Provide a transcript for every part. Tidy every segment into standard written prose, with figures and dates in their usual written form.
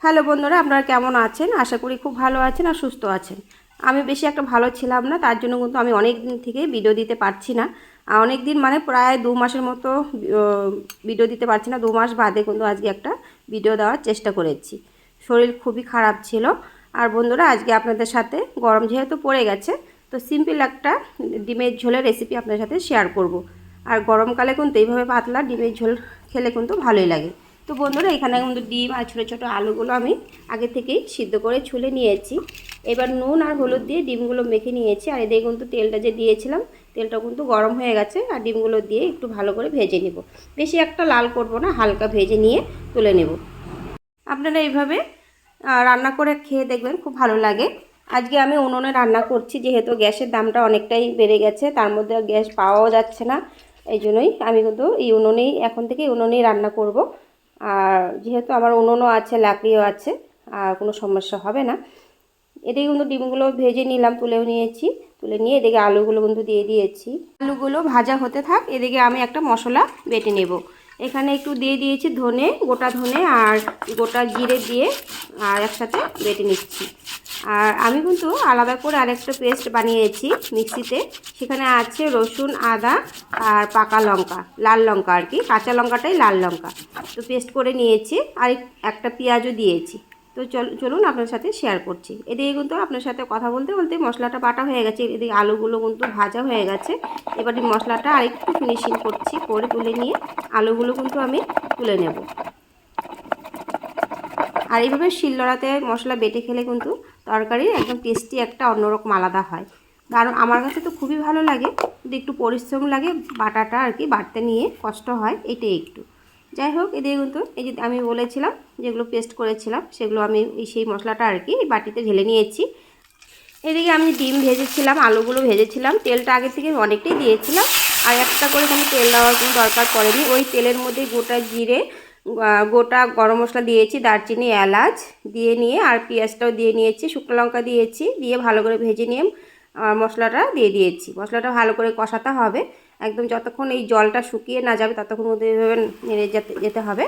Hello বন্ধুরা, আপনারা কেমন আছেন? আশা করি খুব ভালো আছেন আর সুস্থ আছেন। আমি বেশি একটা ভালো ছিলাম না, তার জন্য কিন্তু আমি অনেক দিন থেকে ভিডিও দিতে পারছি না। অনেক দিন মানে প্রায় 2 মাসের মতো ভিডিও দিতে পারছি না। 2 মাস বাদে কিন্তু আজকে একটা ভিডিও দেওয়ার চেষ্টা করেছি। শরীর খুবই খারাপ ছিল। আর বন্ধুরা, আজকে আপনাদের সাথে গরম যেহেতু পড়ে গেছে, তো সিম্পল একটা ডিমের ঝোলের রেসিপি আপনাদের সাথে শেয়ার করব। আর গরমকালে কিন্তু এইভাবে পাতলা ডিমের ঝোল খেলে কিন্তু ভালোই লাগে। তো বন্ধুরা, এখানে কিন্তু ডিম আর ছোটো ছোটো আলুগুলো আমি আগে থেকেই সিদ্ধ করে ছুলে নিয়েছি। এবার নুন আর হলুদ দিয়ে ডিমগুলো মেখে নিয়েছি। আর এদিকে কিন্তু তেলটা যে দিয়েছিলাম, তেলটা কিন্তু গরম হয়ে গেছে। আর ডিমগুলো দিয়ে একটু ভালো করে ভেজে নেব। বেশি একটা লাল করব না, হালকা ভেজে নিয়ে তুলে নেব। আপনারা এইভাবে রান্না করে খেয়ে দেখবেন, খুব ভালো লাগে। আজকে আমি উনুনে রান্না করছি, যেহেতু গ্যাসের দামটা অনেকটাই বেড়ে গেছে, তার মধ্যে গ্যাস পাওয়াও যাচ্ছে না। এই জন্যই আমি কিন্তু এই উনুনেই এখন থেকে উনুনেই রান্না করব। আর যেহেতু আমার উনুনও আছে, লাকড়িও আছে, আর কোনো সমস্যা হবে না। এদিকে কিন্তু ডিমগুলো ভেজে নিলাম, তুলেও নিয়েছি। তুলে নিয়ে এদিকে আলুগুলো কিন্তু দিয়ে দিয়েছি। আলুগুলো ভাজা হতে থাক, এদিকে আমি একটা মশলা বেটে নেব। এখানে একটু দিয়ে দিয়েছি ধনে, গোটা ধনে আর গোটা জিরে দিয়ে আর একসাথে বেটে নিচ্ছি। আর আমি কিন্তু আলাদা করে আরেকটা পেস্ট বানিয়েছি মিক্সিতে। সেখানে আছে রসুন, আদা আর পাকা লঙ্কা, লাল লঙ্কা আর কি, কাঁচা লঙ্কাটাই লাল লঙ্কা। তো পেস্ট করে নিয়েছি। আর একটা পেঁয়াজও দিয়েছি। তো চলুন আপনার সাথে শেয়ার করছি। এদিকে কিন্তু আপনার সাথে কথা বলতে বলতে মশলাটা বাটা হয়ে গেছে। এদিকে আলুগুলো কিন্তু ভাজা হয়ে গেছে। এবার এই মশলাটা আরেকটু ফিনিশিং করছি, করে তুলে নিয়ে আলুগুলো কিন্তু আমি তুলে নেব। আর এইভাবে শিলনোড়াতে মশলা বেটে খেলে কিন্তু তরকারির একদম টেস্টি একটা অন্যরকম আলাদা হয়। কারণ আমার কাছে তো খুবই ভালো লাগে, কিন্তু একটু পরিশ্রম লাগে বাটাটা আর কি, বাটতে নিয়ে কষ্ট হয় এটাই একটু। যাই হোক, এদিকে কিন্তু এই যে আমি বলেছিলাম যেগুলো পেস্ট করেছিলাম, সেগুলো আমি সেই মশলাটা আর কি বাটিতে ঢেলে নিয়েছি। এদিকে আমি ডিম ভেজেছিলাম, আলুগুলো ভেজেছিলাম, তেলটা আগে থেকে অনেকটাই দিয়েছিলাম। আর একটা করে কোনো তেল দেওয়ার কোনো দরকার পড়েনি। ওই তেলের মধ্যে গোটা জিরে, গোটা গরম মশলা দিয়েছি, দারচিনি, এলাচ দিয়ে নিয়ে আর পেঁয়াজটাও দিয়ে নিয়েছি, শুকনো লঙ্কা দিয়েছি, দিয়ে ভালো করে ভেজে নিয়ে মশলাটা দিয়ে দিয়েছি। মশলাটা ভালো করে কষাতে হবে একদম, যতক্ষণ এই জলটা শুকিয়ে না যাবে ততক্ষণ মধ্যে নেড়ে যেতে হবে।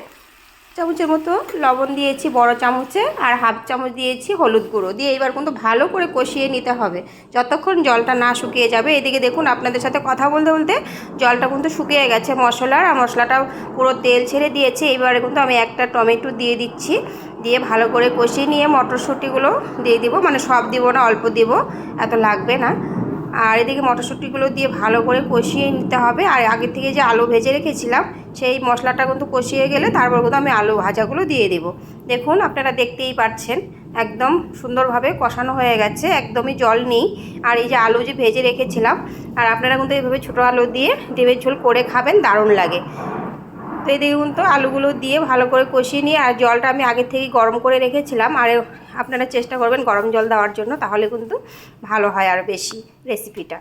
চামচের মতো লবণ দিয়েছি বড় চামচে, আর হাফ চামচ দিয়েছি হলুদ গুঁড়ো দিয়ে এবার কিন্তু ভালো করে কষিয়ে নিতে হবে যতক্ষণ জলটা না শুকিয়ে যাবে। এদিকে দেখুন, আপনাদের সাথে কথা বলতে বলতে জলটা কিন্তু শুকিয়ে গেছে মশলার, আর মশলাটাও পুরো তেল ছেড়ে দিয়েছে। এবারে কিন্তু আমি একটা টমেটো দিয়ে দিচ্ছি, দিয়ে ভালো করে কষিয়ে নিয়ে মটরশুঁটিগুলো দিয়ে দিব, মানে সব দিব না, অল্প দিব, এত লাগবে না। আর এদিকে মটরশুঁটিগুলো দিয়ে ভালো করে কষিয়ে নিতে হবে। আর আগে থেকে যে আলু ভেজে রেখেছিলাম, সেই মশলাটা কিন্তু কষিয়ে গেলে তারপর কিন্তু আমি আলু ভাজাগুলো দিয়ে দেব। দেখুন, আপনারা দেখতেই পাচ্ছেন একদম সুন্দরভাবে কষানো হয়ে গেছে, একদমই জল নেই। আর এই যে আলু যে ভেজে রেখেছিলাম, আর আপনারা কিন্তু এইভাবে ছোটো আলু দিয়ে ডিমের ঝোল করে খাবেন, দারুণ লাগে। তো এই দেখুন, তো আলুগুলো দিয়ে ভালো করে কষিয়ে নিয়ে, আর জলটা আমি আগে থেকেই গরম করে রেখেছিলাম। আর আপনারা চেষ্টা করবেন গরম জল দেওয়ার জন্য, তাহলে কিন্তু ভালো হয় আর বেশি, রেসিপিটা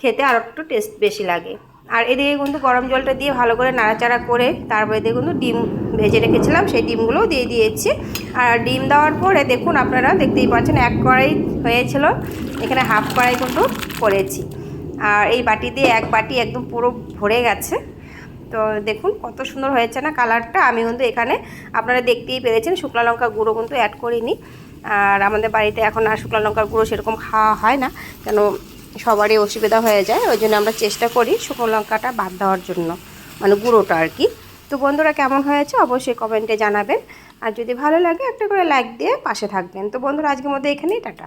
খেতে আর একটু টেস্ট বেশি লাগে। আর এদিকে কিন্তু গরম জলটা দিয়ে ভালো করে নাড়াচাড়া করে তারপরে দেখুন ডিম ভেজে রেখেছিলাম, সেই ডিমগুলোও দিয়ে দিয়েছি। আর ডিম দেওয়ার পরে দেখুন, আপনারা দেখতেই পাচ্ছেন এক কড়াই হয়েছিল, এখানে হাফ কড়াই কিন্তু করেছি। আর এই বাটি দিয়ে এক বাটি একদম পুরো ভরে গেছে। তো দেখুন কত সুন্দর হয়েছে না কালারটা। আমি কিন্তু এখানে আপনারা দেখতেই পেরেছেন শুকনো লঙ্কা গুঁড়ো কিন্তু অ্যাড করিনি। আর আমাদের বাড়িতে এখন আর শুকনো লঙ্কার গুঁড়ো সেরকম খাওয়া হয় না, কেন সবারই অসুবিধা হয়ে যায়, ওই জন্য আমরা চেষ্টা করি শুকনো লঙ্কাটা বাদ দেওয়ার জন্য, মানে গুঁড়োটা আর কি। তো বন্ধুরা, কেমন হয়েছে অবশ্যই কমেন্টে জানাবেন। আর যদি ভালো লাগে একটা করে লাইক দিয়ে পাশে থাকবেন। তো বন্ধুরা, আজকের মধ্যে এখানেই টাটা।